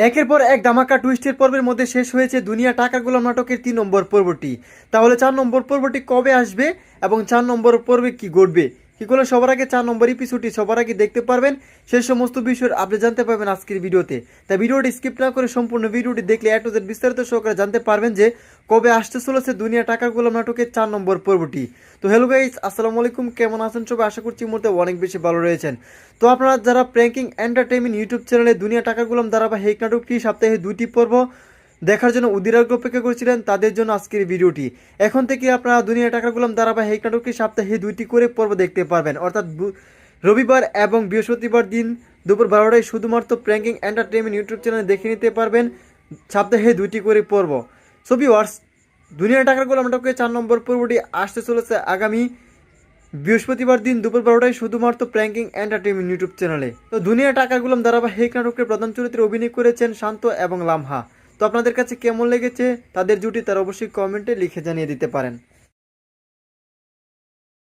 একের পর এক ধামাকা টুইস্টের পর্বের মধ্যে শেষ হয়েছে দুনিয়া টাকা গোলাম নাটকের 3 নম্বর পর্বটি। তাহলে 4 নম্বর পর্বটি কবে আসবে এবং 4 নম্বর পর্বে কি ঘটবে, কি করলে সবার আগে 4 নম্বর এপিসোডটি সবার আগে দেখতে পারবেন, সেই সমস্ত বিষয়ের আপডেট জানতে পারবেন আজকের ভিডিওতে। তাই ভিডিওটি স্কিপ না করে সম্পূর্ণ ভিডিওটি দেখলে এ টু জেড বিস্তারিত সহকারে জানতে পারবেন যে কবে আসতে চলেছে দুনিয়া টাকা গোলাম নাটকের 4 নম্বর পর্বটি। তো হ্যালো গাইস, আসসালামু আলাইকুম, কেমন আছেন সবাই? আশা করছি এই মুহূর্তে অনেক বেশি ভালো রয়েছেন। তো আপনারা যারা প্র্যাঙ্কিং এন্টারটেইনমেন্ট ইউটিউব চ্যানেলে দুনিয়া টাকা গোলাম ধারাবাহিক নাটকটি সপ্তাহে 2টি পর্ব দেখার জন্য অধীর অপেক্ষা করেছিলেন, তাদের জন্য আজকের ভিডিওটি। এখন থেকে আপনারা দুনিয়া টাকা গোলাম ধারাবাহিক নাটকটি সপ্তাহে 2টি করে পর্ব দেখতে পারবেন, অর্থাৎ রবিবার এবং বৃহস্পতিবার দিন দুপুর 12টায় শুধুমাত্র প্র্যাঙ্কিং এন্টারটেইনমেন্ট ইউটিউব চ্যানেলে দেখে নিতে পারবেন সপ্তাহে 2টি করে পর্ব। সো ভিউয়ার্স, দুনিয়া টাকা গোলাম নাটকের 4 নম্বর পর্বটি আসতে চলেছে আগামী বৃহস্পতিবার দিন দুপুর 12টায় শুধুমাত্র প্র্যাঙ্কিং এন্টারটেইনমেন্ট ইউটিউব চ্যানেলে। তো দুনিয়া টাকা গোলাম ধারাবাহিক নাটকের প্রধান চরিত্রে অভিনয় করেছেন শান্ত এবং লামহা। তো আপনাদের কাছে কেমন লেগেছে তাদের জুটি, তার অবশ্যই কমেন্টে লিখে জানিয়ে দিতে পারেন।